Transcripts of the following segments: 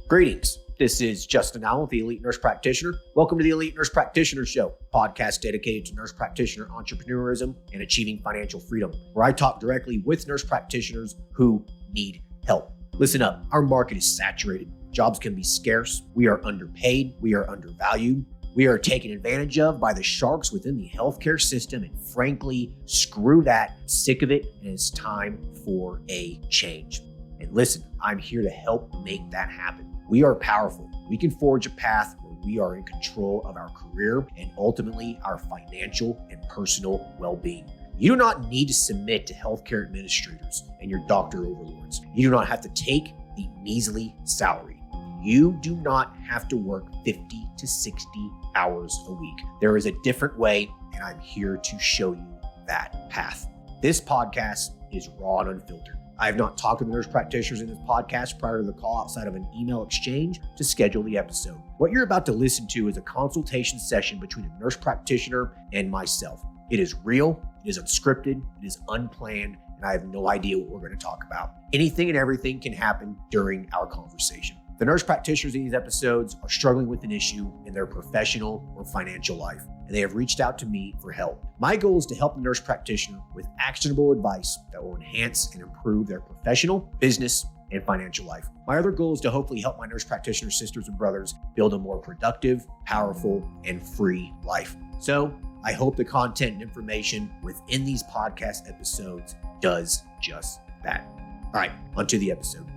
Greetings. This is Justin Allen with the Elite Nurse Practitioner. Welcome to the Elite Nurse Practitioner Show, podcast dedicated to nurse practitioner entrepreneurism and achieving financial freedom, where I talk directly with nurse practitioners who need help. Listen up, our market is saturated. Jobs can be scarce. We are underpaid. We are undervalued. We are taken advantage of by the sharks within the healthcare system, and frankly, screw that. Sick of it, and it's time for a change. And listen, I'm here to help make that happen. We are powerful. We can forge a path where we are in control of our career and ultimately our financial and personal well-being. You do not need to submit to healthcare administrators and your doctor overlords. You do not have to take the measly salary. You do not have to work 50 to 60 hours a week. There is a different way, and I'm here to show you that path. This podcast is raw and unfiltered. I have not talked to the nurse practitioners in this podcast prior to the call outside of an email exchange to schedule the episode. What you're about to listen to is a consultation session between a nurse practitioner and myself. It is real, it is unscripted, it is unplanned, and I have no idea what we're going to talk about. Anything and everything can happen during our conversation. The nurse practitioners in these episodes are struggling with an issue in their professional or financial life, and they have reached out to me for help. My goal is to help the nurse practitioner with actionable advice that will enhance and improve their professional, business, and financial life. My other goal is to hopefully help my nurse practitioner sisters and brothers build a more productive, powerful, and free life. So I hope the content and information within these podcast episodes does just that. All right, onto the episode.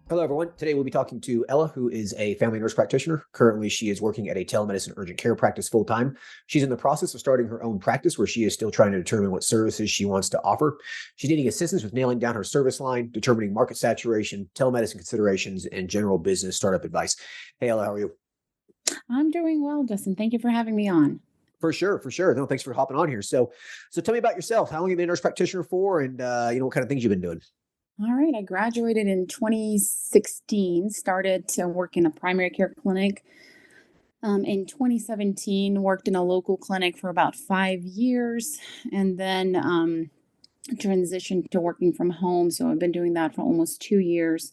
Hello, everyone. Today we'll be talking to Ella, who is a family nurse practitioner. Currently, she is working at a telemedicine urgent care practice full-time. She's in the process of starting her own practice where she is still trying to determine what services she wants to offer. She's needing assistance with nailing down her service line, determining market saturation, telemedicine considerations, and general business startup advice. Hey, Ella, how are you? I'm doing well, Justin. Thank you for having me on. For sure. No, thanks for hopping on here. So tell me about yourself. How long have you been a nurse practitioner for, and what kind of things you've been doing? All right. I graduated in 2016, started to work in a primary care clinic. In 2017, worked in a local clinic for about 5 years, and then transitioned to working from home. So I've been doing that for almost 2 years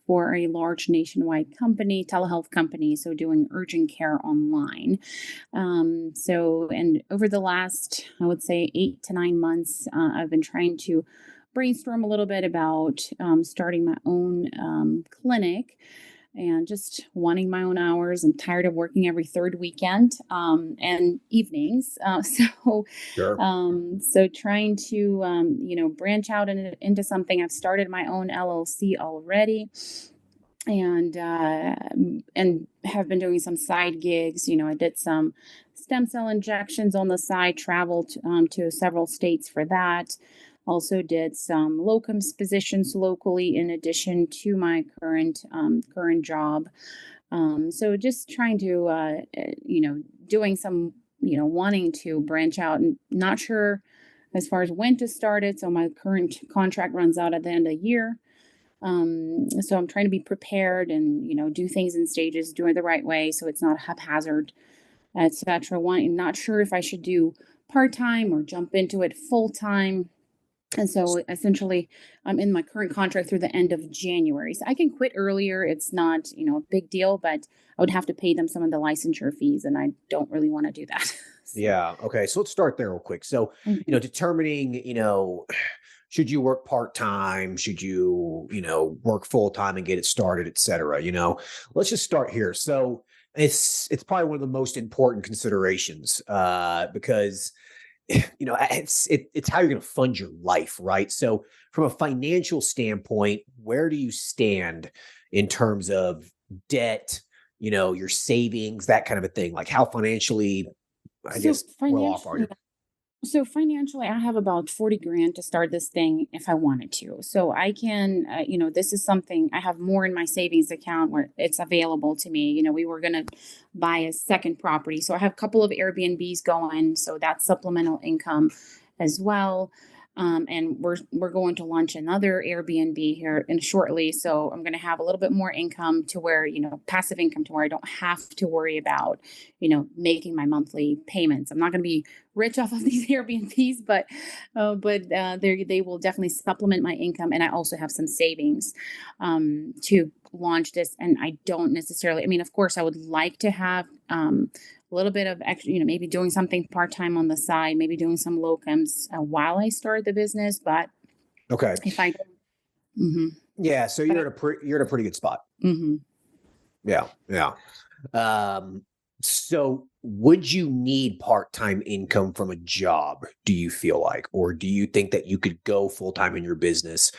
for a large nationwide company, telehealth company, so doing urgent care online. And over the last, I would say, 8 to 9 months, I've been trying to brainstorm a little bit about starting my own clinic and just wanting my own hours. I'm tired of working every third weekend and evenings. Sure. So trying to, branch out into something. I've started my own LLC already and have been doing some side gigs. I did some stem cell injections on the side, traveled to several states for that. Also did some locums positions locally in addition to my current job. So just trying to, doing some, wanting to branch out and not sure as far as when to start it. So my current contract runs out at the end of the year. So I'm trying to be prepared and, do things in stages, doing it the right way so it's not haphazard, etc. Not sure if I should do part-time or jump into it full-time. And so essentially, I'm in my current contract through the end of January. So I can quit earlier. It's not, a big deal, but I would have to pay them some of the licensure fees, and I don't really want to do that. Yeah. Okay. So let's start there real quick. So, determining, should you work part-time? Should you, work full-time and get it started, et cetera? Let's just start here. So it's probably one of the most important considerations because it's how you're going to fund your life, right? So from a financial standpoint, where do you stand in terms of debt, your savings, that kind of a thing? Like how financially, well off are you? So financially, I have about 40 grand to start this thing if I wanted to. So I can, this is something I have more in my savings account where it's available to me. We were going to buy a second property. So I have a couple of Airbnbs going. So that's supplemental income as well. And we're going to launch another Airbnb here in shortly. So I'm going to have a little bit more income to where, passive income to where I don't have to worry about, making my monthly payments. I'm not going to be rich off of these Airbnbs, but they will definitely supplement my income. And I also have some savings to launch this. And I don't necessarily, I mean, of course, I would like to have a little bit of extra, maybe doing something part-time on the side, maybe doing some locums while I start the business. But Okay. if I don't, mhm. Yeah. So But you're in a pretty good spot. mhm. Yeah. Yeah. So would you need part-time income from a job, do you feel like, or do you think that you could go full-time in your business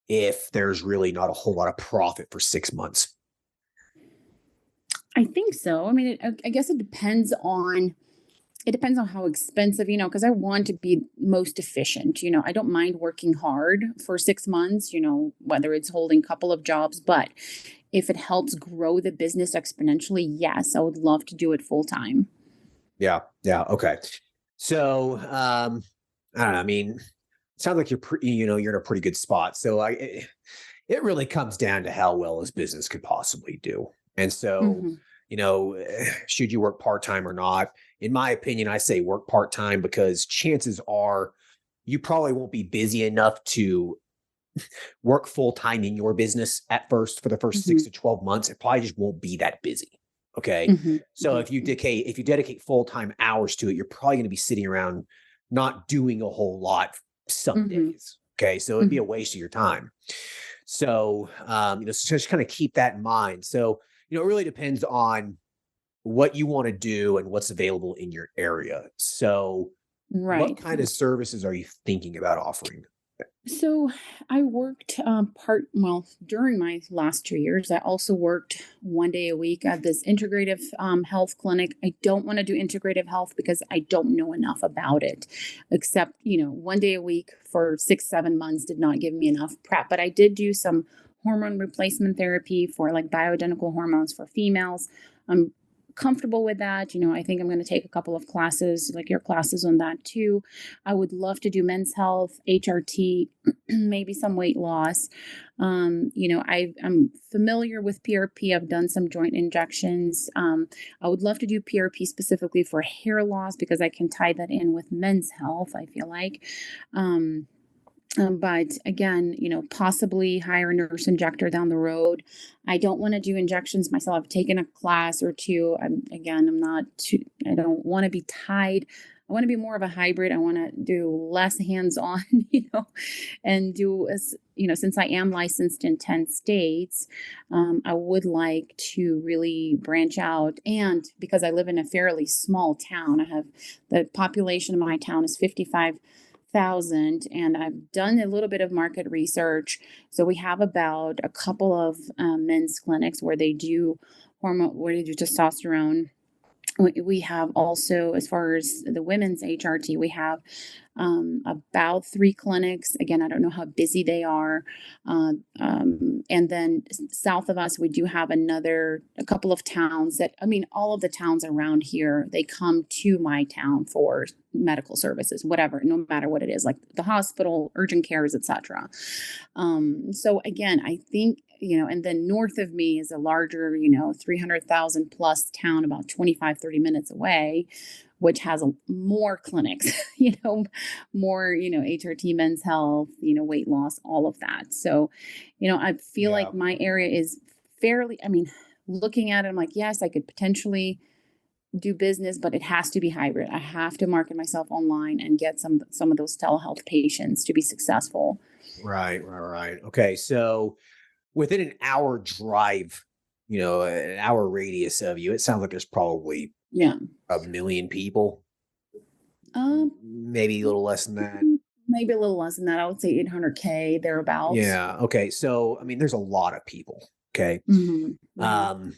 if there's really not a whole lot of profit for 6 months? I think so. I mean, I guess it depends on how expensive, because I want to be most efficient. I don't mind working hard for 6 months, whether it's holding a couple of jobs, but if it helps grow the business exponentially, yes, I would love to do it full time. Yeah. Yeah. Okay. So, I don't know. I mean, it sounds like you're in a pretty good spot. So it really comes down to how well this business could possibly do. And so, Hmm. should you work part-time or not? In my opinion, I say work part-time because chances are you probably won't be busy enough to work full-time in your business at first for the first Hmm. 6 to 12 months. It probably just won't be that busy. Okay. Hmm. So Hmm. if you dedicate full-time hours to it, you're probably going to be sitting around not doing a whole lot some Hmm. days. Okay. So it'd be a Hmm. waste of your time. So, so just kind of keep that in mind. So, it really depends on what you want to do and what's available in your area. So, what Right. kind of services are you thinking about offering? So I worked well, during my last 2 years. I also worked 1 day a week at this integrative health clinic. I don't want to do integrative health because I don't know enough about it, except, 1 day a week for 6, 7 months did not give me enough prep. But I did do some hormone replacement therapy for like bioidentical hormones for females. I'm comfortable with that. I think I'm going to take a couple of classes, like your classes on that too. I would love to do men's health, HRT, maybe some weight loss. I'm familiar with PRP. I've done some joint injections. I would love to do PRP specifically for hair loss because I can tie that in with men's health, I feel like. But again, possibly hire a nurse injector down the road. I don't want to do injections myself. I've taken a class or two. I'm not too, I don't want to be tied. I want to be more of a hybrid. I want to do less hands on, and do as, since I am licensed in 10 states, I would like to really branch out. And because I live in a fairly small town, the population of my town is 55,000, and I've done a little bit of market research. So we have about a couple of men's clinics where they do where they do testosterone. We have also, as far as the women's HRT, we have about 3 clinics. Again, I don't know how busy they are. And then south of us, we do have a couple of towns that, I mean, all of the towns around here, they come to my town for medical services, whatever, no matter what it is, like the hospital, urgent cares, etc. So again, I think, and then north of me is a larger, 300,000 plus town about 25, 30 minutes away, which has more clinics, more, HRT, men's health, weight loss, all of that. So, I feel Yeah. like my area is fairly, I mean, looking at it, I'm like, yes, I could potentially do business, but it has to be hybrid. I have to market myself online and get some of those telehealth patients to be successful. Right. Right. Right. Okay. So within an hour drive, an hour radius of you, it sounds like there's probably Yeah. 1 million people, Um, maybe a little less than that. Maybe a little less than that. I would say 800K thereabouts. Yeah. Okay. So, I mean, there's a lot of people. Okay. Hmm. Hmm. Um,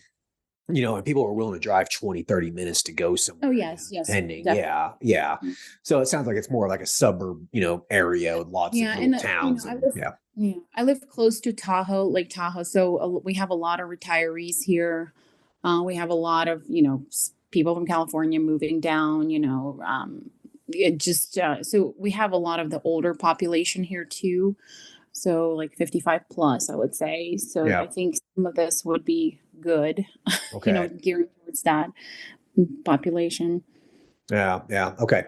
and people are willing to drive 20, 30 minutes to go Oh, somewhere, yes, yes, depending. definitely. Yeah. Yeah. So it sounds like it's more like a suburb, area with lots of Yeah, little and towns I and live, yeah. yeah, I live close to Tahoe, Lake Tahoe, so we have a lot of retirees here. We have a lot of people from California moving down. it just, so we have a lot of the older population here too. So like 55 plus, I would say. So Yeah. I think some of this would be good, Okay. gearing towards that population. Yeah. Yeah. Okay.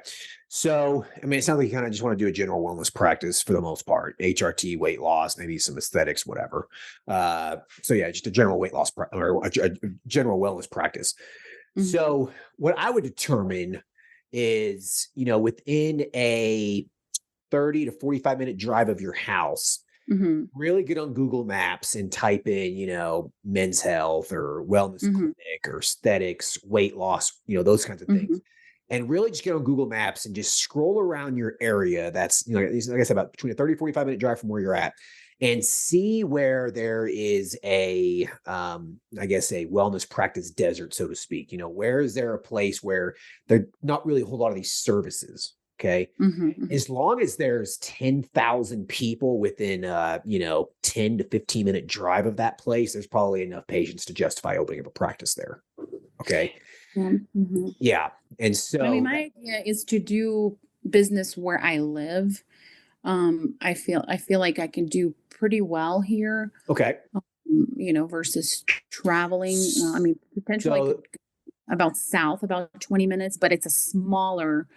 So, I mean, it sounds like you kind of just want to do a general wellness practice for the most part, HRT, weight loss, maybe some aesthetics, whatever. So yeah, just a general weight loss or a general wellness practice. Mhm. So what I would determine is, within a 30 to 45-minute drive of your house, Mhm. really get on Google Maps and type in, men's health or wellness Mhm. clinic or aesthetics, weight loss, those kinds of things. Mhm. And really just get on Google Maps and just scroll around your area. That's, like I said, about between a 30, 45-minute drive from where you're at, and see where there is I guess, a wellness practice desert, so to speak. Where is there a place where there not really a whole lot of these services? Okay. Mhm. Mhm. As long as there's 10,000 people within 10 to 15-minute drive of that place, there's probably enough patients to justify opening up a practice there. Okay. Yeah. Mhm. Yeah. And I mean, so my idea is to do business where I live. I feel like I can do pretty well here, okay. versus traveling. I mean, potentially I could So about south, about 20 minutes, but it's a smaller.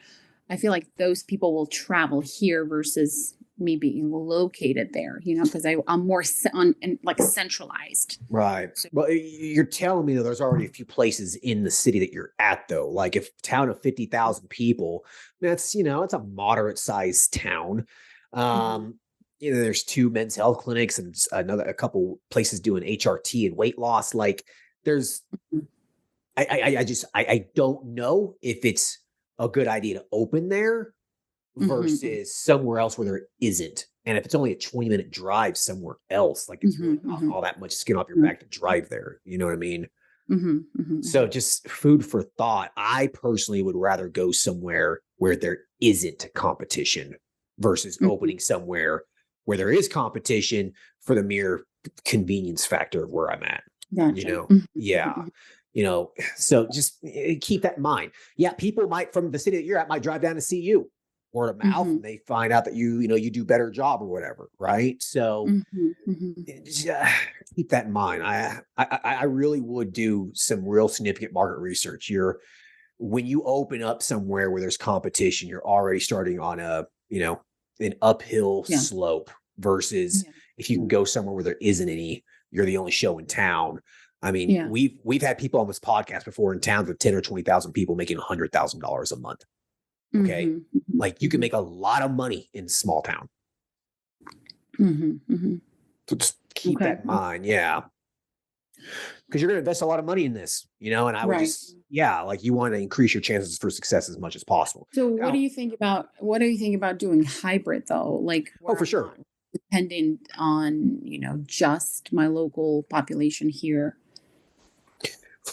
I feel like those people will travel here versus me being located there, because I'm more and like centralized. right. So, Well, you're telling me that there's already a few places in the city that you're at, though. Like if town of 50,000 people, it's a moderate sized town. mhm, Um, there's two men's health clinics and a couple places doing HRT and weight loss. Like there's mhm, I don't know if it's a good idea to open there mhm, versus somewhere else where there isn't. And if it's only a 20-minute drive somewhere else, like it's really mhm, not mhm, all that much skin off your mhm, back to drive there. You know what I mean? mhm, mhm, So mhm, just food for thought. I personally would rather go somewhere where there isn't competition versus mhm. opening somewhere where there is competition for the mere convenience factor of where I'm at. You Gotcha. know? Mhm, mhm, Yeah. mhm. So just keep that in mind. Yeah, people might from the city that you're at might drive down to see you, word of mouth, Mhm, and they find out that you do better job or whatever, right? So mhm, mhm. just, keep that in mind. I really would do some real significant market research. When you open up somewhere where there's competition, you're already starting on an uphill Yeah, slope versus yeah, if you can go somewhere where there isn't any, you're the only show in town. I mean, yeah. we've had people on this podcast before in towns with 10 or 20,000 people making $100,000 a month. Okay. Mhm, mhm, Like you can mhm, make a lot of money in small town. mhm, mhm. So just keep Okay. that in mind. Yeah. Because you're going to invest a lot of money in this, and I would Right. just, yeah, like you want to increase your chances for success as much as possible. So what do Now, you think about doing hybrid though? Like oh, where for I'm sure. not dependent on, just my local population here.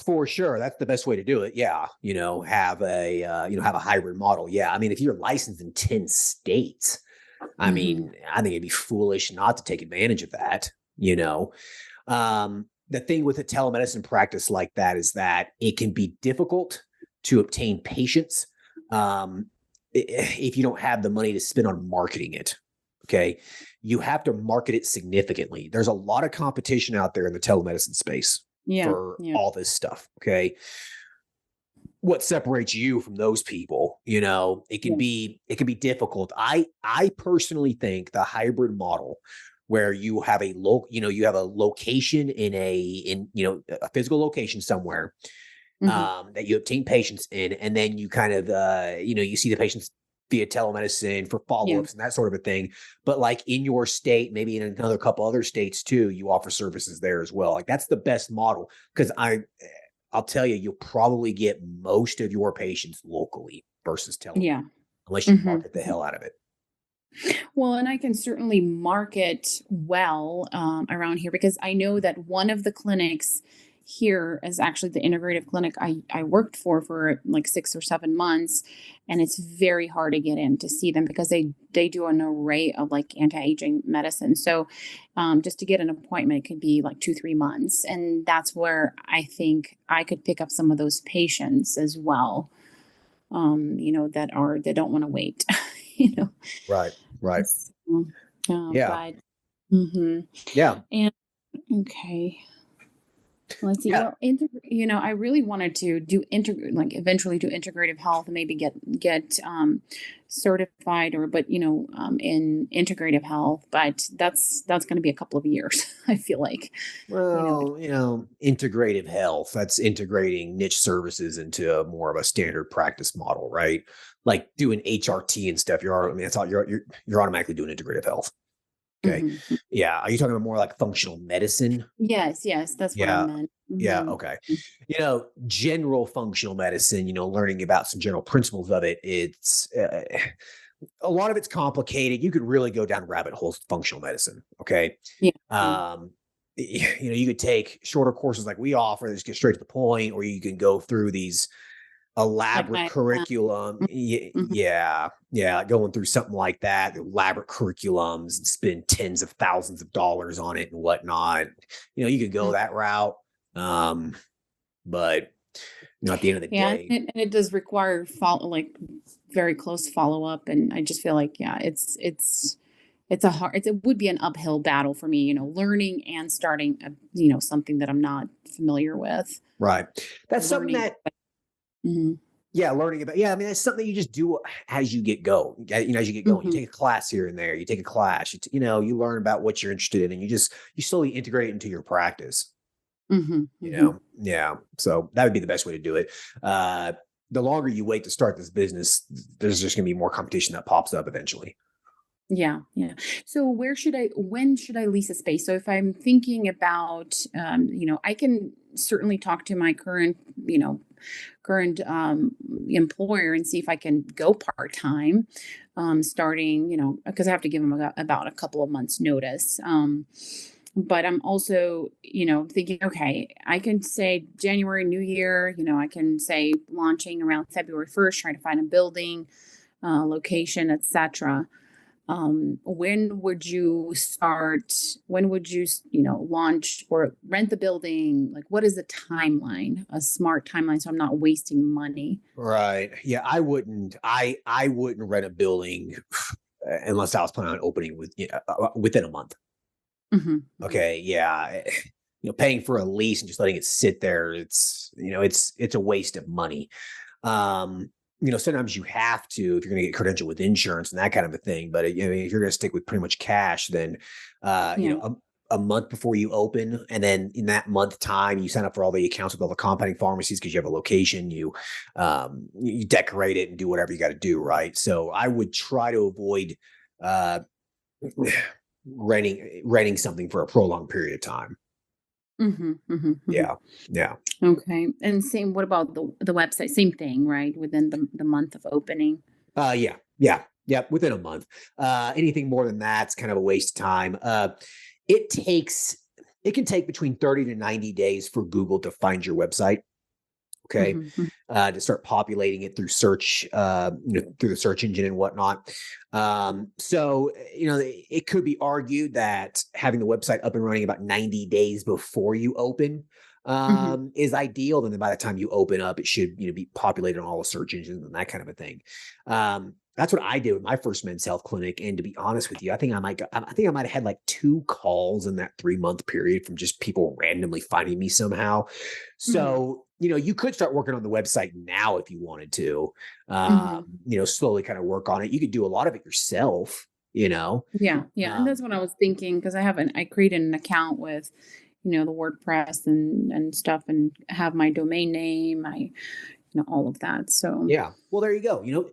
For sure, that's the best way to do it. Yeah, have a hybrid model. Yeah, I mean, if you're licensed in 10 states, I Mhm. mean, I think it'd be foolish not to take advantage of that. The thing with a telemedicine practice like that is that it can be difficult to obtain patients if you don't have the money to spend on marketing it. Okay, you have to market it significantly. There's a lot of competition out there in the telemedicine space Yeah. for Yeah. all this stuff. Okay. What separates you from those people? It can Yeah. be difficult. I personally think the hybrid model where you have a location a physical location somewhere Mhm. that you obtain patients in, and then you kind of you see the patients via telemedicine for Yeah. follow-ups and that sort of a thing. But like in your state, maybe in another couple other states too, you offer services there as well. Like that's the best model because I'll tell you, you'll probably get most of your patients locally versus telemed, Yeah. unless you Mhm. market the hell out of it. Well, and I can certainly market well around here because I know that one of the clinics here is actually the integrative clinic I worked for like 6 or 7 months. And it's very hard to get in to see them because they do an array of like anti-aging medicine. So just to get an appointment could be like 2, 3 months. And that's where I think I could pick up some of those patients as well. that don't want to wait, you know. Right. Right. So, Yeah. but mhm. Yeah. And okay. Let's see. Yeah. Well, I really wanted to do like eventually do integrative health and maybe get certified in integrative health, but that's going to be a couple of years. I feel like, you know. Well, integrative health, that's integrating niche services into a more of a standard practice model, right? Like doing HRT and stuff. I mean, that's all you're automatically doing integrative health. Okay. Mhm. Yeah. Are you talking about more like functional medicine? Yes, yes, that's what I Yeah. meant. Yeah. Mhm. Okay. General functional medicine, learning about some general principles of it, it's a lot of it's complicated. You could really go down rabbit holes with functional medicine. Okay. Yeah. Um, you could take shorter courses like we offer, that just get straight to the point, or you can go through these Like elaborate my curriculum. mhm. Yeah, yeah, going through something like that, elaborate curriculums, and spend tens of thousands of dollars on it and whatnot. You could go that route, um, but at the end of the Yeah, day, and it does require follow like very close follow-up, and I just feel like, yeah, it would be an uphill battle for me, learning and starting something that I'm not familiar with. right? That's something Learning. that Mhm. Yeah, learning about I mean, it's something you just do as you get going. As you get going, you Mhm. take a class here and there, you take a class, you learn about what you're interested in, and you slowly integrate it into your practice. Mhm. Mhm. Yeah. So that would be the best way to do it. Uh, the longer you wait to start this business, there's just going to be more competition that pops up eventually. Yeah, yeah. So when should I lease a space? So if I'm thinking about, I can certainly talk to my current employer and see if I can go part-time, starting, because I have to give them about a couple of months notice. But I'm also, thinking, okay, I can say January, New Year, I can say launching around February 1st, trying to find a building, location, etc. When would you launch or rent the building? Like, what is the timeline, a smart timeline, so I'm not wasting money? Right. Yeah. I wouldn't rent a building unless I was planning on opening within a month. Hmm. Hmm. Okay. Yeah. Paying for a lease and just letting it sit there, it's a waste of money. Um, sometimes you have to if you're going to get credentialed with insurance and that kind of a thing. But if you're going to stick with pretty much cash, then Yeah. a month before you open, and then in that month time, you sign up for all the accounts with all the compounding pharmacies because you have a location. You decorate it and do whatever you got to do, right? So I would try to avoid uh, renting something for a prolonged period of time. Hmm. Hmm. Hmm. Yeah, yeah. Okay. And same. What about the website? Same thing, right? Within the month of opening. Yeah, yeah, yeah. Within a month. Anything more than that's kind of a waste of time. It takes it can take between 30 to 90 days for Google to find your website. Okay, Hmm. to start populating it through search, through the search engine and whatnot. So it could be argued that having the website up and running about 90 days before you open Hmm. is ideal. Then by the time you open up, it should be populated on all the search engines and that kind of a thing. That's what I did with my first men's health clinic. And to be honest with you, I think I might have had like 2 calls in that 3 month period from just people randomly finding me somehow. Hmm. So, you could start working on the website now if you wanted to, Hmm. slowly kind of work on it. You could do a lot of it yourself, Yeah, yeah, and um, that's what I was thinking because I created an account with, the WordPress and stuff, and have my domain name, all of that. So, yeah. Well, there you go.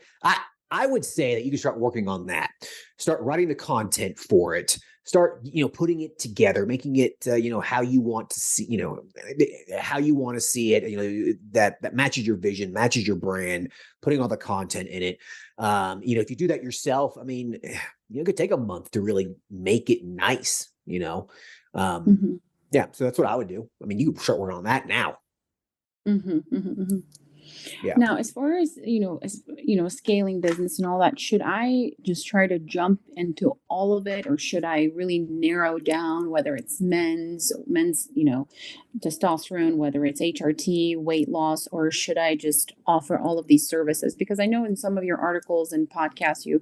I would say that you can start working on that. Start writing the content for it. Start, putting it together, making it, how you want to see, how you want to see it. That matches your vision, matches your brand. Putting all the content in it. If you do that yourself, I mean, it could take a month to really make it nice. Um, mhm, yeah. So that's what I would do. I mean, you can start working on that now. mhm, mhm, mhm. Yeah. Now, as far as scaling business and all that, should I just try to jump into all of it, or should I really narrow down whether it's men's testosterone, whether it's HRT, weight loss, or should I just offer all of these services? Because I know in some of your articles and podcasts, you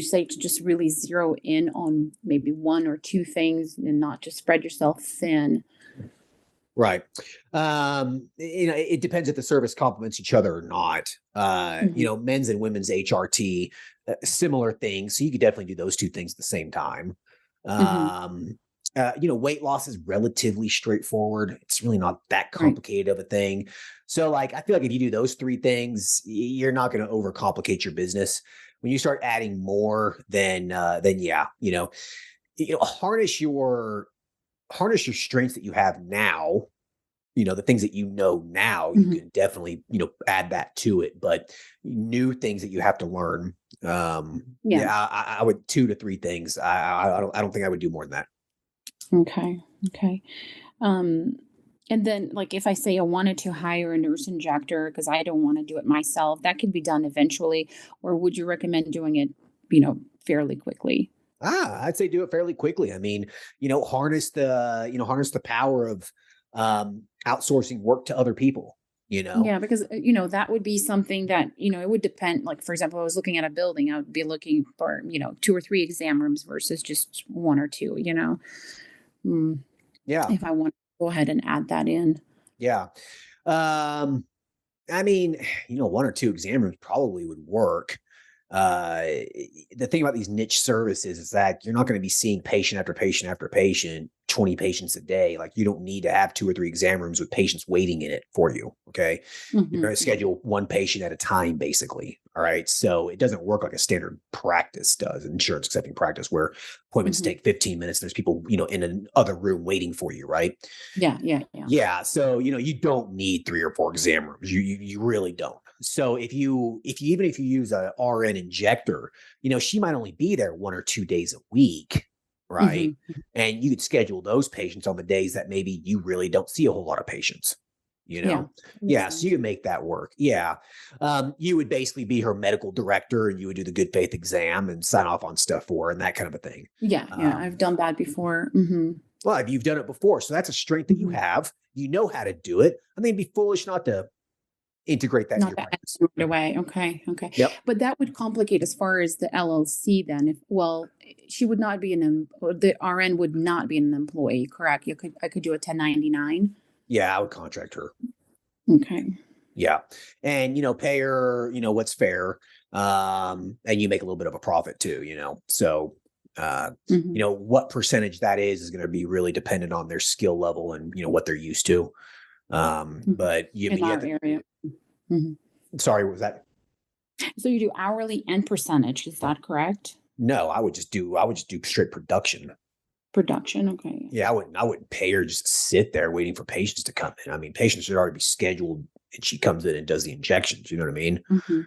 say to just really zero in on maybe one or two things and not just spread yourself thin. Right. It depends if the service complements each other or not. Hmm. Men's and women's HRT, similar things. So you could definitely do those two things at the same time. Hmm. Um, Weight loss is relatively straightforward. It's really not that Right. complicated of a thing. So like, I feel like if you do those three things, you're not going to overcomplicate your business. When you start adding more, then yeah, harness your strengths that you have now, the things that now, you Hmm. can definitely, add that to it. But new things that you have to learn, Yeah. yeah, I would 2 to 3 things. I don't think I would do more than that. Okay. Okay. Um, and then, like, if I say I wanted to hire a nurse injector because I don't want to do it myself, that could be done eventually. Or would you recommend doing it, fairly quickly? I'd say do it fairly quickly. I mean, harness the power of outsourcing work to other people, you know? Yeah, because that would be something that it would depend. Like, for example, I was looking at a building, I would be looking for two or three exam rooms versus just one or two. Mm, Yeah. if I want to go ahead and add that in. Yeah. Um, I mean, 1 or 2 exam rooms probably would work. Uh, the thing about these niche services is that you're not going to be seeing patient after patient after patient, 20 patients a day. Like you don't need to have 2 or 3 exam rooms with patients waiting in it for you. Okay. You're Hmm. going to schedule one patient at a time, basically. All right. So it doesn't work like a standard practice does, insurance accepting practice, where appointments Hmm. take 15 minutes. There's people, in another room waiting for you. Right. Yeah, yeah, yeah. Yeah, so, you don't need 3 or 4 exam rooms. You really don't. So if you use a RN injector, she might only be there 1 or 2 days a week, right? Hmm. And you could schedule those patients on the days that maybe you really don't see a whole lot of patients, you Yeah, know? makes Yeah, so you sense. can make that work. Yeah. You would basically be her medical director, and you would do the good faith exam and sign off on stuff for her and that kind of a thing. Yeah, yeah, Um I've done that before. Hmm. well, if you've done it before, so that's a strength that you Hmm. have. You know how to do it. I think it'd be foolish not to integrate that into Not your that practice. right away. Okay, okay. Yep. But that would complicate as far as the LLC then. If well, she would not be or the RN would not be an employee, correct? I could do a 1099. Yeah, I would contract her. Okay. Yeah. And, pay her, what's fair. And you make a little bit of a profit too, So, Hmm. what percentage that is going to be really dependent on their skill level and, what they're used to. Hmm. But In you have our to, area. Hmm. sorry, what was that? So you do hourly and percentage, is that correct? No, I would just do straight production. Production, okay. Yeah, I wouldn't pay her just to sit there waiting for patients to come in. I mean, patients should already be scheduled and she comes in and does the injections, you know what I mean? Hmm.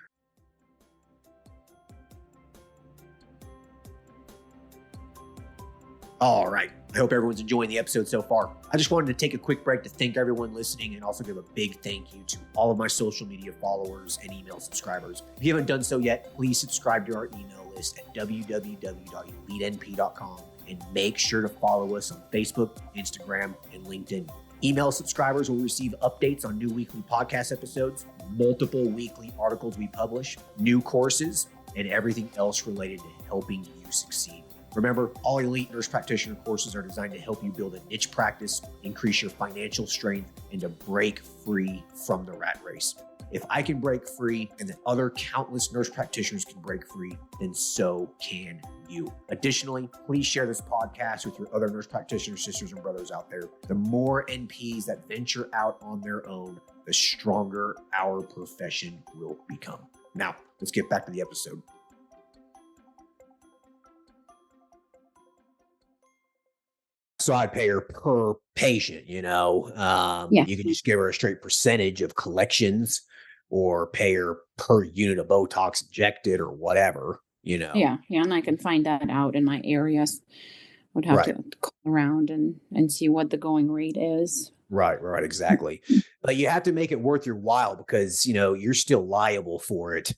All right. I hope everyone's enjoying the episode so far. I just wanted to take a quick break to thank everyone listening and also give a big thank you to all of my social media followers and email subscribers. If you haven't done so yet, please subscribe to our email list at www.elitenp.com and make sure to follow us on Facebook, Instagram, and LinkedIn. Email subscribers will receive updates on new weekly podcast episodes, multiple weekly articles we publish, new courses, and everything else related to helping you succeed. Remember, all Elite Nurse Practitioner courses are designed to help you build a niche practice, increase your financial strength, and to break free from the rat race. If I can break free and then other countless nurse practitioners can break free, then so can you. Additionally, please share this podcast with your other nurse practitioner sisters and brothers out there. The more NPs that venture out on their own, the stronger our profession will become. Now, let's get back to the episode. So I'd pay her per patient, Yeah. you can just give her a straight percentage of collections or pay her per unit of Botox injected or whatever. Yeah, yeah, and I can find that out in my areas. Would have Right. to call around and see what the going rate is. Right, exactly. But you have to make it worth your while because, you're still liable for it,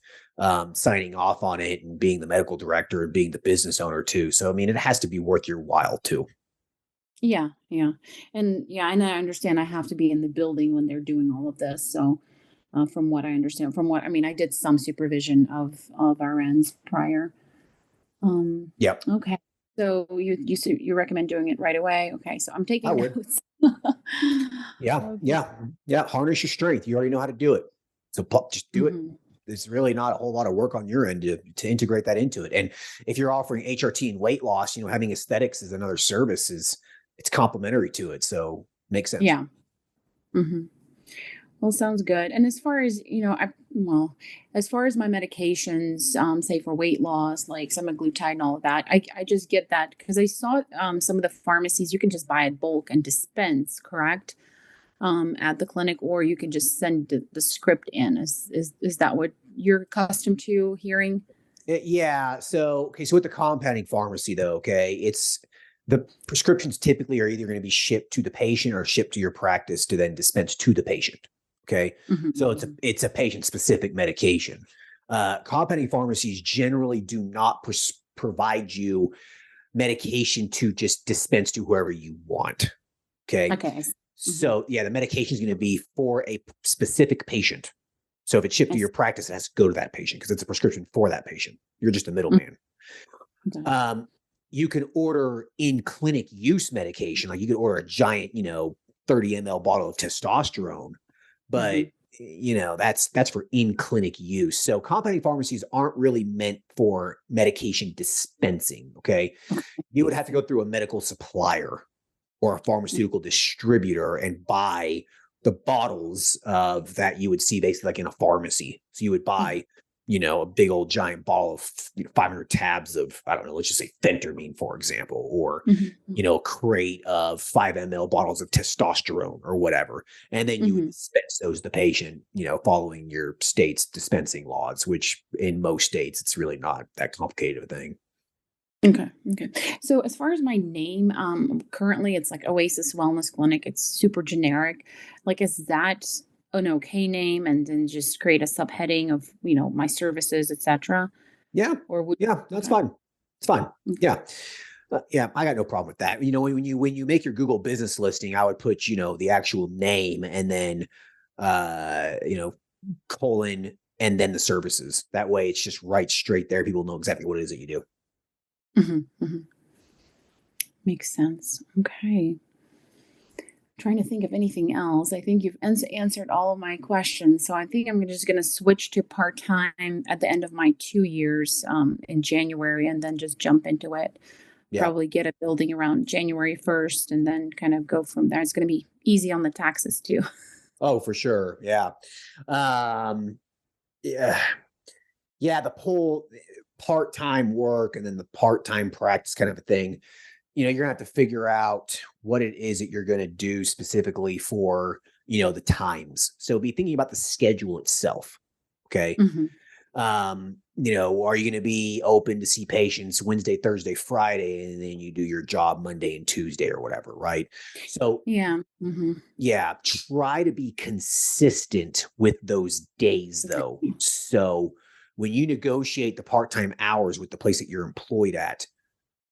signing off on it and being the medical director and being the business owner too. So, I mean, it has to be worth your while too. Yeah, yeah. And yeah, and I understand I have to be in the building when they're doing all of this. So, from what I understand, from what I mean, I did some supervision of RNs prior. Yep, Okay. So you recommend doing it right away? Okay, so I'm I taking would. notes. Yeah, Okay. yeah, yeah. Harness your strength. You already know how to do it. So just do it. Mhm. There's really not a whole lot of work on your end to integrate that into it. And if you're offering HRT and weight loss, having aesthetics as another service it's complementary to it. So makes sense. Yeah. Mhm. Well, sounds good. And as far as, as far as my medications, say for weight loss, like semaglutide and all of that, I just get that because I saw some of the pharmacies you can just buy in bulk and dispense, correct? At the clinic, or you can just send the script in. Is that what you're accustomed to hearing? Yeah. So, okay. So with the compounding pharmacy, though, okay, it's the prescriptions typically are either going to be shipped to the patient or shipped to your practice to then dispense to the patient. Okay. Mhm, So mhm. it's a patient specific medication. Compounding pharmacies generally do not provide you medication to just dispense to whoever you want. Okay. Okay. Mhm. So yeah, the medication is going to be for a specific patient. So if it's shipped I to your see. practice, it has to go to that patient because it's a prescription for that patient. You're just a Mm, middleman. okay. Um, you can order in clinic use medication, like you could order a giant, 30 ml bottle of testosterone, but Mhm. that's for in clinic use. So compounding pharmacies aren't really meant for medication dispensing. Okay, Okay. you would I have to go see. through a medical supplier or a Mm, pharmaceutical distributor and buy the bottles of that you would see basically like in a pharmacy. So you would mhm, buy, a big old giant bottle of 500 tabs of, I don't know, let's just say phentermine, for example, or, mhm, mhm, a crate of 5 ml bottles of testosterone or whatever. And then you would mhm. dispense those to the patient, following your state's dispensing laws, which in most states, it's really not that complicated of a thing. Okay, okay. So as far as my name, currently it's like Oasis Wellness Clinic. It's super generic. Like, is that an okay name, and then just create a subheading of my services, etc. Yeah. Or would Yeah. That's okay, fine. It's fine. okay, Yeah. Yeah, I got no problem with that. When you make your Google business listing, I would put, the actual name and then uh, you know, colon and then the services. That way it's just right straight there. People know exactly what it is that you do. hmm, hmm, makes sense. Okay, trying to think of anything else. I think you've answered all of my questions. So I think I'm just going to switch to part time at the end of my 2 years in January, and then just jump into it. Yeah. Probably get a building around January 1st, and then kind of go from there. It's going to be easy on the taxes too. Oh, for sure. Yeah. Um, yeah. Yeah, the whole part-time work and then the part-time practice kind of a thing. You're gonna have to figure out what it is that you're gonna do specifically for, the times. So be thinking about the schedule itself. Okay. Mhm. Are you going to be open to see patients Wednesday, Thursday, Friday, and then you do your job Monday and Tuesday or whatever, right? So, Yeah. Mhm. yeah, try to be consistent with those days Okay. though. So, when you negotiate the part time hours with the place that you're employed at,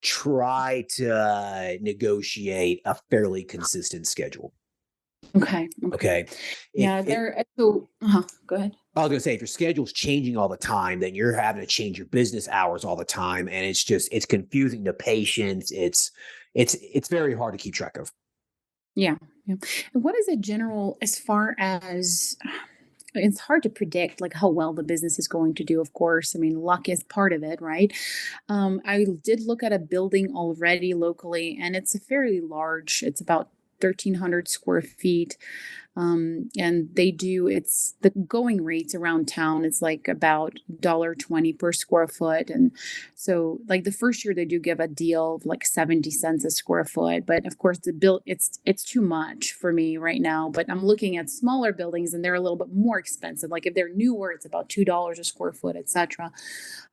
try to negotiate a fairly consistent schedule. Okay. Okay. Okay. If Yeah, it, go ahead. I was gonna say, if your schedule's changing all the time, then you're having to change your business hours all the time, and it's confusing to patients. It's very hard to keep track of. Yeah. Yeah. And what is a general, as far as it's hard to predict like how well the business is going to do, of course. I mean, luck is part of it, right? I did look at a building already locally, and it's a fairly large. It's about 1,300 square feet. And they do, it's the going rates around town. It's like about $1.20 per square foot. And so like the first year they do give a deal of like 70 cents a square foot. But of course the bill, it's too much for me right now. But I'm looking at smaller buildings and they're a little bit more expensive. Like if they're newer, it's about $2 a square foot, etc.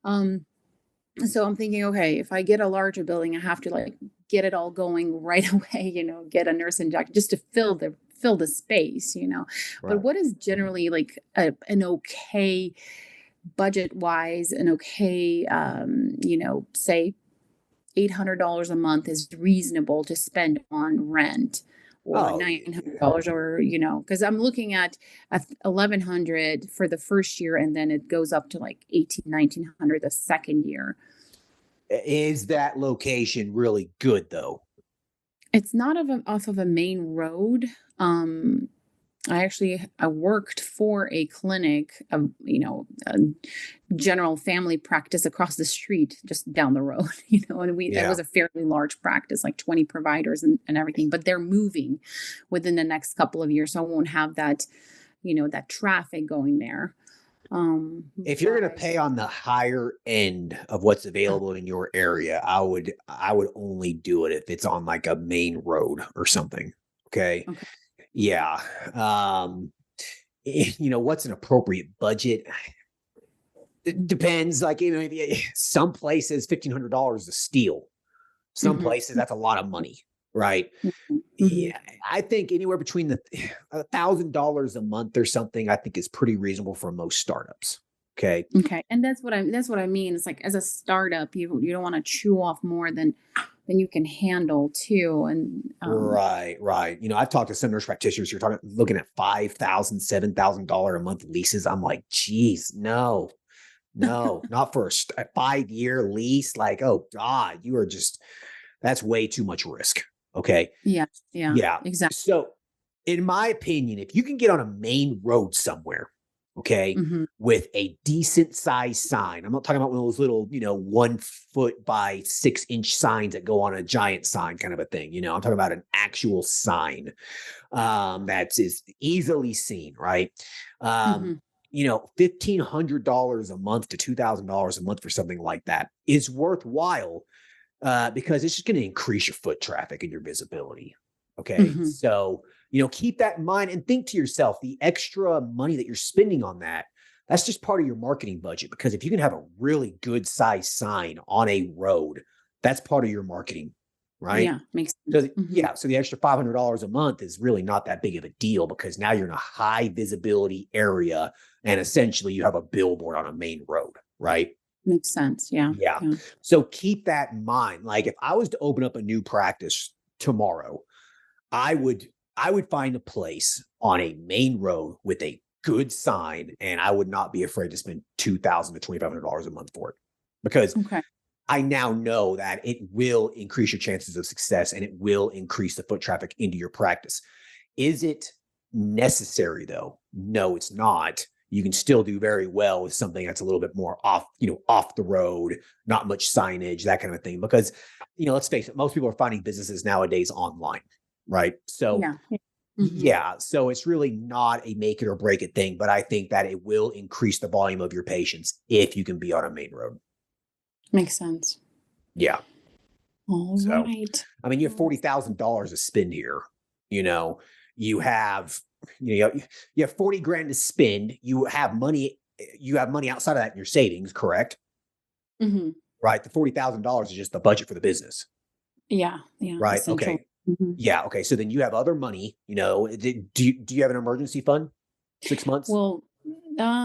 Um, so I'm thinking, okay, if I get a larger building, I have to like get it all going right away, get a nurse inject just to fill the space, but Right. what is generally like an okay budget wise, an okay, say $800 a month is reasonable to spend on rent or Oh, $900 or, because I'm looking at 1100 for the first year and then it goes up to like 1900 the second year. is that location really good though? It's not off of a main road. Um, I worked for a clinic, a general family practice across the street, just down the road, and it Yeah. was a fairly large practice, like 20 providers and everything, but they're moving within the next couple of years. So I won't have that, that traffic going there. If you're going to But pay on the higher end of what's available in your area, I would only do it if it's on like a main road or something. Okay. okay. Yeah. What's an appropriate budget? It depends. Like, some places $1,500 a steal. Some Hmm. places that's a lot of money, right? Hmm. Hmm. Yeah, I think anywhere between the $1,000 a month or something, I think is pretty reasonable for most startups. Okay. Okay. And that's what I mean. It's like as a startup, you don't want to chew off more than you can handle too. And Right, right. I've talked to some nurse practitioners. You're looking at $5,000, $7,000 a month leases. I'm like, geez, no, no, not for a 5-year lease. Like, oh God, that's way too much risk. Okay. yeah, yeah, Yeah. exactly. So, in my opinion, if you can get on a main road somewhere, okay, Hmm. with a decent size sign, I'm not talking about one of those little, 1 foot by 6 inch signs that go on a giant sign kind of a thing. I'm talking about an actual sign that is easily seen, right? Um, Hmm. $1,500 a month to $2,000 a month for something like that is worthwhile because it's just going to increase your foot traffic and your visibility. Okay. Hmm. So, keep that in mind and think to yourself the extra money that you're spending on that's just part of your marketing budget. Because if you can have a really good size sign on a road, that's part of your marketing, right? Yeah, makes So, sense. Hmm. yeah. So the extra $500 a month is really not that big of a deal because now you're in a high visibility area and essentially you have a billboard on a main road, right? Makes sense. Yeah, Yeah. yeah. So keep that in mind. Like if I was to open up a new practice tomorrow, I would I would find a place on a main road with a good sign and I would not be afraid to spend $2,000 to $2,500 a month for it because Okay. I now know that it will increase your chances of success and it will increase the foot traffic into your practice. Is it necessary though? No, it's not. You can still do very well with something that's a little bit more off the road, not much signage, that kind of thing. Because, let's face it, most people are finding businesses nowadays online, right? So, Yeah. Hmm. yeah, so it's really not a make it or break it thing, but I think that it will increase the volume of your patients if you can be on a main road. Makes sense. Yeah. All So, right. I mean, you have Well, $40,000 to spend here. You know, you have, you have 40 grand to spend. You have money outside of that in your savings, correct? mhm. Right. The $40,000 is just the budget for the business. Yeah, yeah, Right. essential. Okay. Mhm. Yeah. Okay. So then you have other money, do you have an emergency fund? 6 months? Well,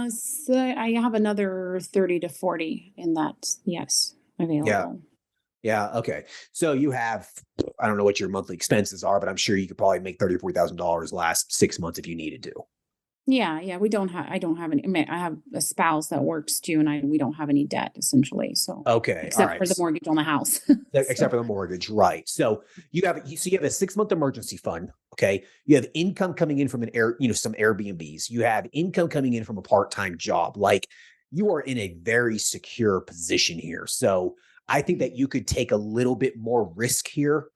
so I have another 30 to 40 in that, yes, Yeah. available. Yeah. Okay. So you have, I don't know what your monthly expenses are, but I'm sure you could probably make $30,000 or $40,000 last 6 months if you needed to. Yeah, yeah, I don't have any, I have a spouse that works too, and we don't have any debt essentially, so Okay. All except for right. the mortgage on the house. Except So, for the mortgage, right? So you have a 6 month emergency fund. Okay, you have income coming in from some Airbnbs. You have income coming in from a part time job. Like you are in a very secure position here. So I think that you could take a little bit more risk here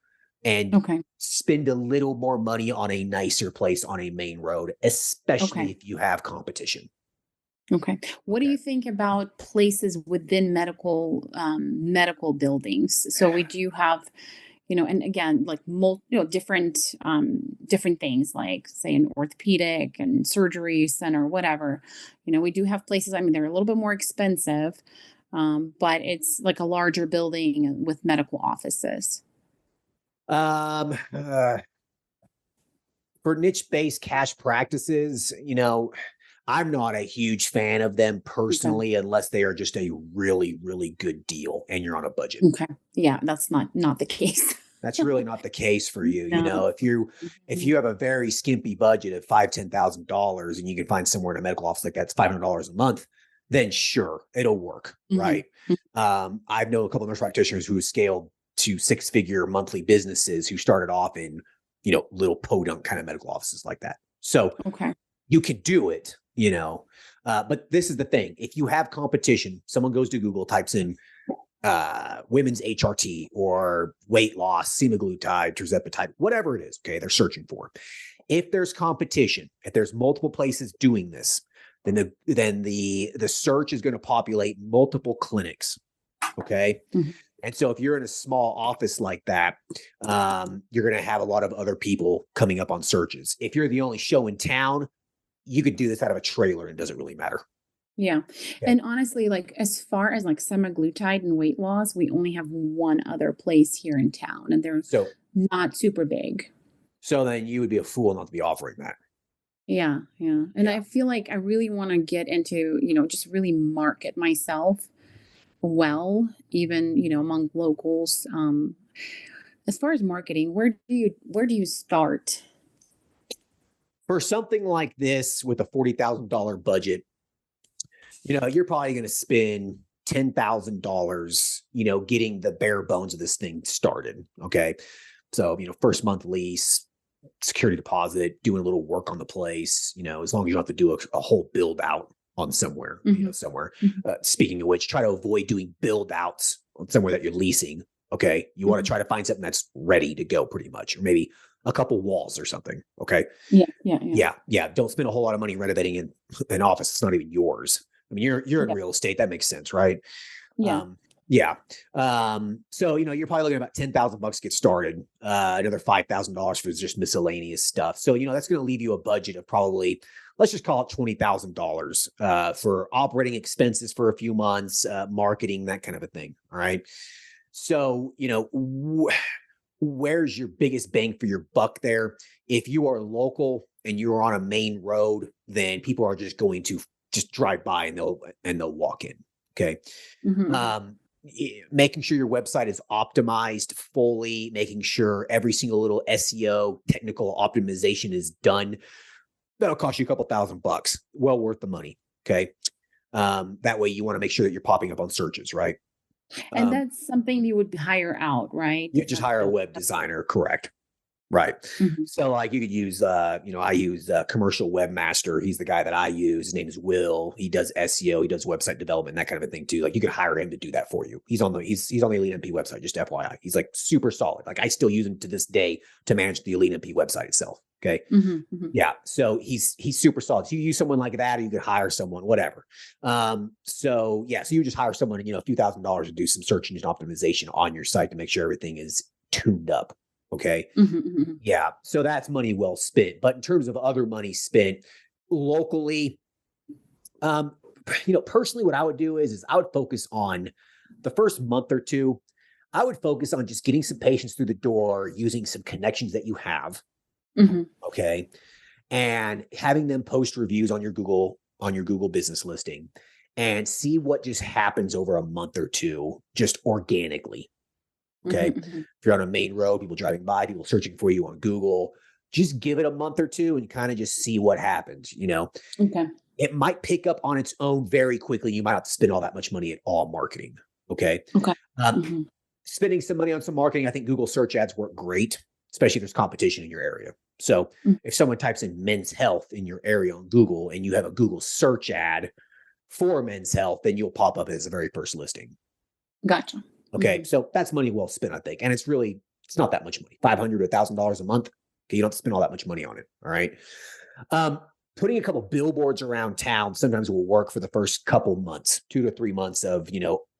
and okay, spend a little more money on a nicer place on a main road, especially okay. if you have competition. Okay. What do Okay. you think about places within medical buildings? So we do have, and again, like different things, like say an orthopedic and surgery center, whatever. We do have places. I mean, they're a little bit more expensive, but it's like a larger building with medical offices. Um, uh, For niche-based cash practices, I'm not a huge fan of them personally, unless they are just a really, really good deal and you're on a budget. Okay. Yeah, that's not the case. That's really not the case for you. No. If Mhm. you have a very skimpy budget of $5,000, $10,000 and you can find somewhere in a medical office like that's $500 a month, then sure, it'll work, Mhm. right? I know a couple of nurse practitioners who scaled to six-figure monthly businesses who started off in, little podunk kind of medical offices like that. So Okay. you can do it, but this is the thing. If you have competition, someone goes to Google, types in women's HRT or weight loss, semaglutide, tirzepatide, whatever it is, okay, they're searching for. If there's competition, if there's multiple places doing this, then the search is going to populate multiple clinics, okay? Mhm. And so if you're in a small office like that, you're going to have a lot of other people coming up on searches. If you're the only show in town, you could do this out of a trailer and it doesn't really matter. Yeah. Okay. And honestly, like as far as like semaglutide and weight loss, we only have one other place here in town and they're So, not super big. so then you would be a fool not to be offering that. Yeah, yeah. And Yeah. I feel like I really want to get into, just really market myself well, even, among locals. As far as marketing, where do you start? For something like this with a $40,000 budget, you're probably going to spend $10,000, getting the bare bones of this thing started. Okay. So, first month lease, security deposit, doing a little work on the place, as long as you don't have to do a whole build out on somewhere, Mhm. somewhere. Mhm. Speaking of which, try to avoid doing build outs on somewhere that you're leasing. Okay. You want to Mhm. try to find something that's ready to go pretty much, or maybe a couple walls or something. Okay. Yeah, yeah, yeah. Yeah. Yeah. Don't spend a whole lot of money renovating an office. It's not even yours. I mean, you're in Yeah. real estate. That makes sense, right? Yeah. Um, yeah. So you're probably looking at about $10,000 to get started. Another $5,000 for just miscellaneous stuff. So that's going to leave you a budget of probably, let's just call it $20,000 for operating expenses for a few months, marketing, that kind of a thing. All right. So where's your biggest bang for your buck there? If you are local and you're on a main road, then people are just going to just drive by and they'll walk in. Okay. Mhm. Making sure your website is optimized fully, making sure every single little SEO technical optimization is done. That'll cost you a couple $1,000. Well worth the money. Okay. That way you want to make sure that you're popping up on searches, right? And Um, that's something you would hire out, right? you just hire a web designer, correct? Right. Mhm. So like you could use, I use Commercial Webmaster. He's the guy that I use. His name is Will. He does SEO. He does website development, that kind of a thing too. Like you could hire him to do that for you. He's on the Elite N.P website, just FYI. He's like super solid. Like I still use him to this day to manage the Elite N.P website itself. Okay. Mhm. Mhm. Yeah. So he's super solid. So you use someone like that, or you could hire someone, whatever. So you just hire someone, a few $1,000s to do some search engine optimization on your site to make sure everything is tuned up. Okay. Mhm. Mhm. Yeah. So that's money well spent. But in terms of other money spent locally, um, personally, what I would do is I would focus on the first month or two. I would focus on just getting some patients through the door using some connections that you have. Mhm. Okay. And having them post reviews on your Google business listing and see what just happens over a month or two, just organically. Okay. Mhm. If Mhm. you're on a main road, people driving by, people searching for you on Google, just give it a month or two and kind of just see what happens. Okay. It might pick up on its own very quickly. You might have to spend all that much money at all marketing. Okay. Okay. Um, Mhm. Spending some money on some marketing, I think Google search ads work great, especially if there's competition in your area. So Mm. if someone types in men's health in your area on Google and you have a Google search ad for men's health, then you'll pop up as the very first listing. Gotcha. Okay. Mhm. So that's money well spent, I think. And it's not that much money, $500 to $1,000 a month. Okay. You don't have to spend all that much money on it. All right. Um, Putting a couple billboards around town sometimes will work for the first couple months, 2 to 3 months of,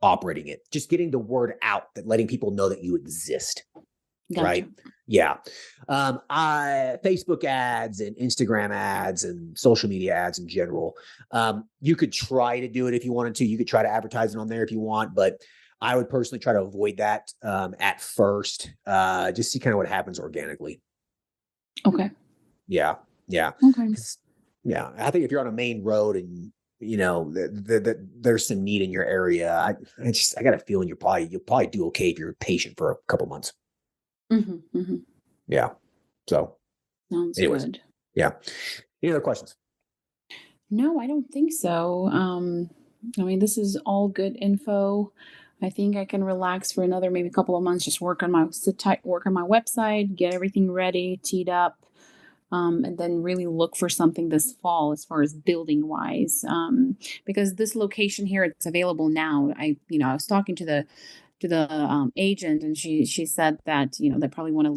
operating it. Just getting the word out, that letting people know that you exist. Gotcha. Right. Yeah. Facebook ads and Instagram ads and social media ads in general. You could try to do it if you wanted to. You could try to advertise it on there if you want, but I would personally try to avoid that at first. Just see kind of what happens organically. Okay. Yeah. Yeah. Okay. 'Cause, yeah, I think if you're on a main road and there's some need in your area, I got a feeling you'll probably do okay if you're patient for a couple months. Mhm, mhm. Yeah. So, Sounds anyways, good. yeah. Any other questions? No, I don't think so. I mean, this is all good info. I think I can relax for another maybe couple of months, just work on my website, get everything ready, teed up, and then really look for something this fall as far as building wise. Because this location here, it's available now. I was talking to the agent, and she said that they probably want to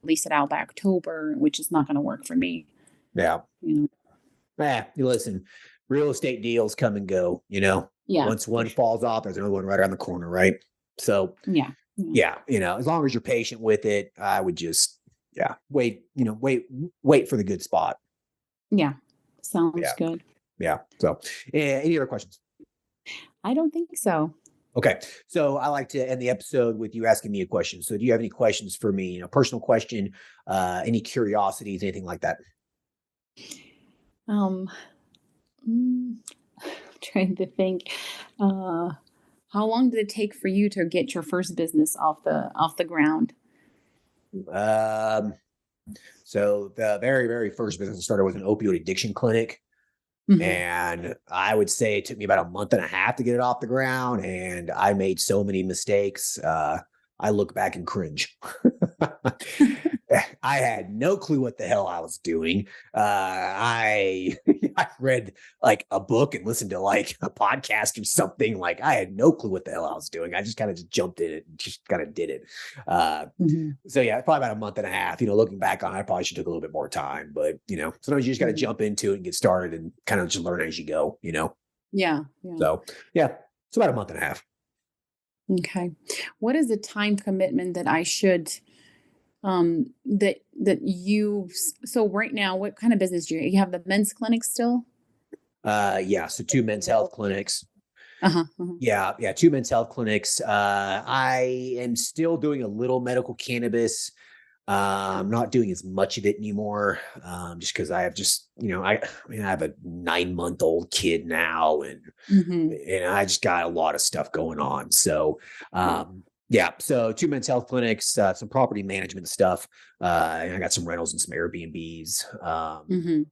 lease it out by October, which is not going to work for me. Yeah. You know, You listen, real estate deals come and go, yeah, Once for one sure. falls off, there's another one right around the corner, right? So, Yeah, yeah, yeah, as long as you're patient with it, I would just, yeah, wait for the good spot. yeah. Sounds Yeah. good. Yeah. So, any other questions? I don't think so. Okay. So I like to end the episode with you asking me a question. So do you have any questions for me? A personal question, any curiosities, anything like that? Um, mm, trying to think. Uh, how long did it take for you to get your first business off the ground? Um, so the very, very first business I started was an opioid addiction clinic. Hmm. And I would say it took me about a month and a half to get it off the ground. And I made so many mistakes. I look back and cringe. I had no clue what the hell I was doing. I I read like a book and listened to like a podcast or something. Like I had no clue what the hell I was doing. I just kind of just jumped in it and just kind of did it. Uh, Hmm. so yeah, probably about a month and a half. Looking back on it, I probably should took a little bit more time, but sometimes you just got to Hmm. jump into it and get started and kind of just learn as you go. Yeah, yeah. So yeah, it's about a month and a half. Okay. What is the time commitment that I should that you so right now, what kind of business do you have? The men's clinic still? Yeah, so two men's health clinics. Uh-huh. Uh-huh. Yeah, yeah, two men's health clinics. I am still doing a little medical cannabis. I'm not doing as much of it anymore, just because I have just, I have a 9-month-old kid now, and Hmm. I just got a lot of stuff going on. So, yeah, so two men's health clinics, some property management stuff. And I got some rentals and some Airbnbs, Hmm.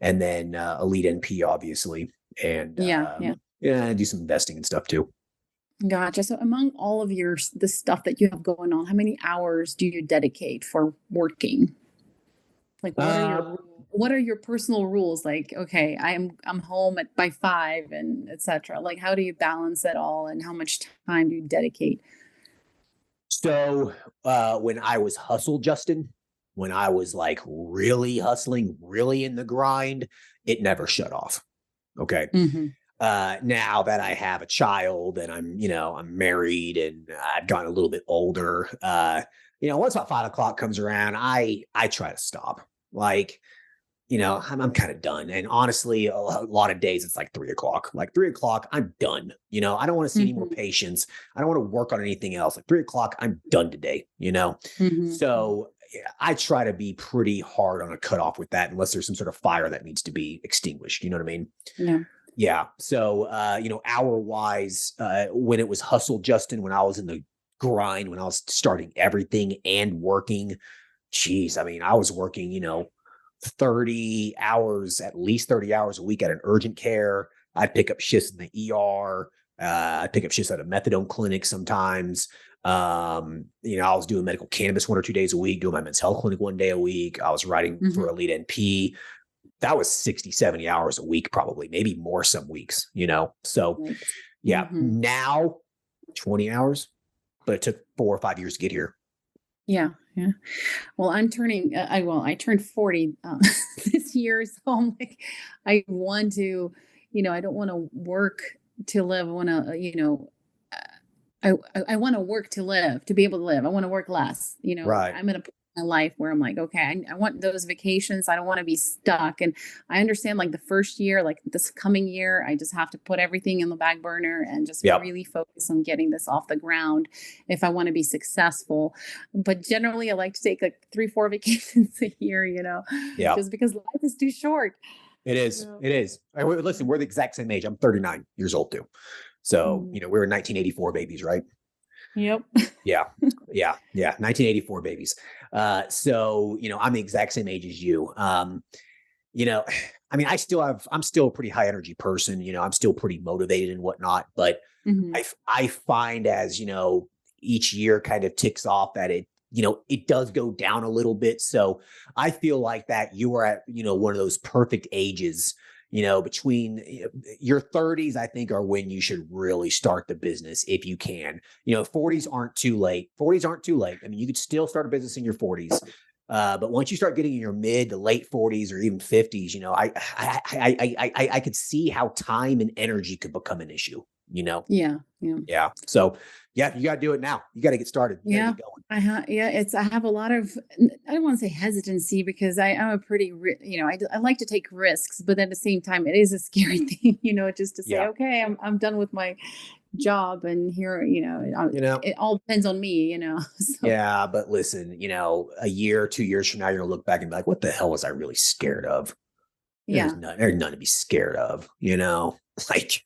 and then Elite N.P, obviously, and Yeah, yeah. yeah, I do some investing and stuff too. Gotcha. So among all of the stuff that you have going on, how many hours do you dedicate for working? Like Uh, what are your personal rules? Like, okay, I'm home by 5 and etc. Like how do you balance it all and how much time do you dedicate? so when I was Justin, when I was like really hustling, really in the grind, it never shut off. Okay. Mhm. Now that I have a child and I'm married and I've gotten a little bit older, once about 5 o'clock comes around, I try to stop. Like, I'm kind of done. And honestly, a lot of days it's like 3 o'clock. Like 3 o'clock, I'm done. I don't want to see any more Mhm. patients. I don't want to work on anything else. Like 3 o'clock, I'm done today. Mhm. Mhm. So yeah, I try to be pretty hard on a cutoff with that, unless there's some sort of fire that needs to be extinguished. You know what I mean? Yeah. Yeah. So, hour wise, when it was hustle, Justin, when I was in the grind, when I was starting everything and working, geez, I mean, I was working, 30 hours, at least 30 hours a week at an urgent care. I'd pick up shifts in the ER. I'd pick up shifts at a methadone clinic sometimes. I was doing medical cannabis 1 or 2 days a week, doing my men's health clinic 1 day a week. I was writing for Mhm. Elite N.P. That was 60, 70 hours a week, probably, maybe more some weeks. So Yikes. yeah, Mhm. now 20 hours, but it took 4 or 5 years to get here. Yeah, yeah. Well, I'm turning I turned 40 this year, so I'm like I want to, I don't want to work to live. I want to, uh, I want to work to live, to be able to live. I want to work less. Right. I'm in a my life where I'm like, okay, I want those vacations. I don't want to be stuck. And I understand like the first year, like this coming year, I just have to put everything in the back burner and just Yep. really focus on getting this off the ground if I want to be successful. But generally, I like to take like 3, 4 vacations a year, Yeah. just because life is too short. It is. Yeah. It is. Listen, we're the exact same age. I'm 39 years old too. So, Mm. we're 1984 babies, right? Yep. Yeah. 1984 babies. So, I'm the exact same age as you. I'm still a pretty high energy person, I'm still pretty motivated and whatnot, but Mhm. I find as, each year kind of ticks off that it does go down a little bit. So I feel like that you are at, one of those perfect ages, between your 30s, I think are when you should really start the business if you can. 40s aren't too late. 40s aren't too late. I mean, you could still start a business in your 40s. But once you start getting in your mid to late 40s or even 50s, I could see how time and energy could become an issue, Yeah. Yeah. Yeah. So yeah, you got to do it now. You got to get started. You got to Yeah. get going. I have a lot of, I don't want to say hesitancy because I'm a pretty, I like to take risks, but at the same time, it is a scary thing, just to say, Yeah. okay, I'm done with my job and here, it all depends on me. So Yeah. But listen, a year, 2 years from now, you're going to look back and be like, what the hell was I really scared of? yeah, There's none to be scared of, like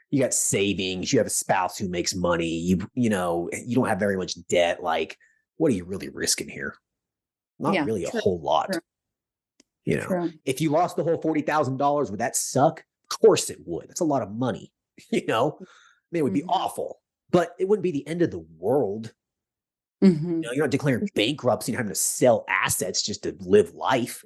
you got savings, you have a spouse who makes money, you don't have very much debt. Like, what are you really risking here? Not yeah, really a true, whole lot. true, true. If you lost the whole $40,000, would that suck? Of course it would. That's a lot of money, it would be Mhm. awful, but it wouldn't be the end of the world. Mhm. You're not declaring bankruptcy and having to sell assets just to live life.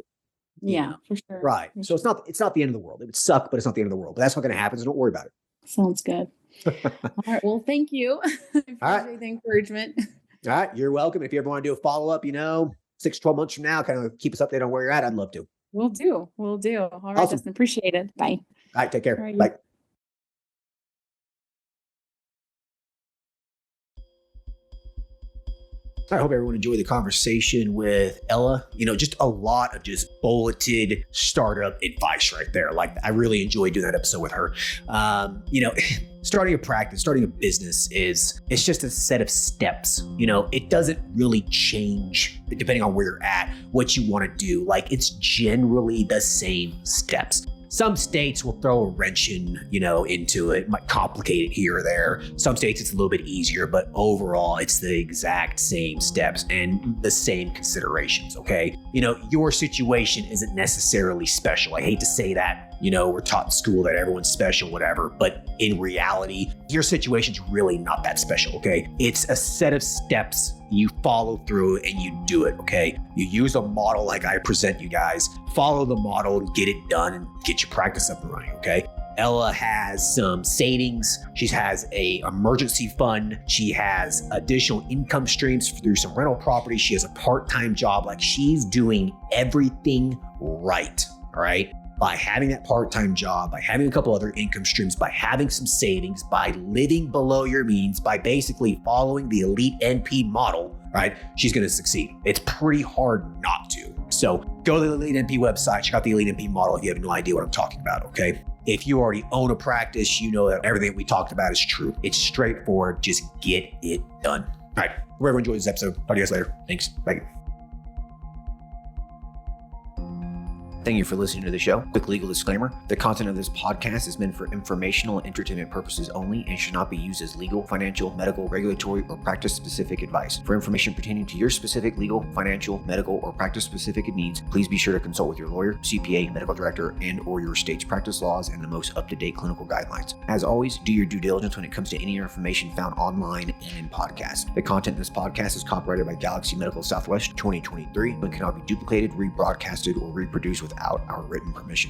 Yeah, for sure. Right. So it's not the end of the world. It would suck, but it's not the end of the world. But that's not going to happen. So don't worry about Sounds good. it. All right. Well, thank you. I All right. appreciate the encouragement. All right. You're welcome. If you ever want to do a follow up, 6 to 12 months from now, kind of keep us updated on where you're at. I'd love to. We'll do. We'll do. All right, Awesome. Justin. Appreciate it. Bye. All right. Take All care. right. Bye. I hope everyone enjoyed the conversation with Ella. Just a lot of just bulleted startup advice right there. Like, I really enjoyed doing that episode with her. Starting a practice, starting a business it's just a set of steps. It doesn't really change depending on where you're at, what you want to do. Like, it's generally the same steps. Some states will throw a wrench into it, might complicate it here or there. Some states it's a little bit easier, but overall it's the exact same steps and the same considerations, okay? Your situation isn't necessarily special. I hate to say that. We're taught in school that everyone's special, whatever, but in reality, your situation's really not that special, okay? It's a set of steps. You follow through and you do it, okay? You use a model like I present you guys, follow the model, get it done, and get your practice up and running, okay? Ella has some savings. She has a emergency fund. She has additional income streams through some rental property. She has a part-time job. Like, she's doing everything right, all right? By having that part-time job, by having a couple other income streams, by having some savings, by living below your means, by basically following the Elite N.P model, right? She's going to succeed. It's pretty hard not to. So go to the Elite N.P website, check out the Elite N.P model if you have no idea what I'm talking about, okay? If you already own a practice, you know that everything we talked about is true. It's straightforward. Just get it done. All right. Whoever enjoyed this episode, talk to you guys later. Thanks. Bye. Thank you for listening to the show. Quick legal disclaimer. The content of this podcast is meant for informational and entertainment purposes only and should not be used as legal, financial, medical, regulatory, or practice-specific advice. For information pertaining to your specific legal, financial, medical, or practice-specific needs, please be sure to consult with your lawyer, CPA, medical director, and/or your state's practice laws and the most up-to-date clinical guidelines. As always, do your due diligence when it comes to any information found online and in podcasts. The content in this podcast is copyrighted by Galaxy Medical Southwest 2023 and cannot be duplicated, rebroadcasted, or reproduced without our written permission.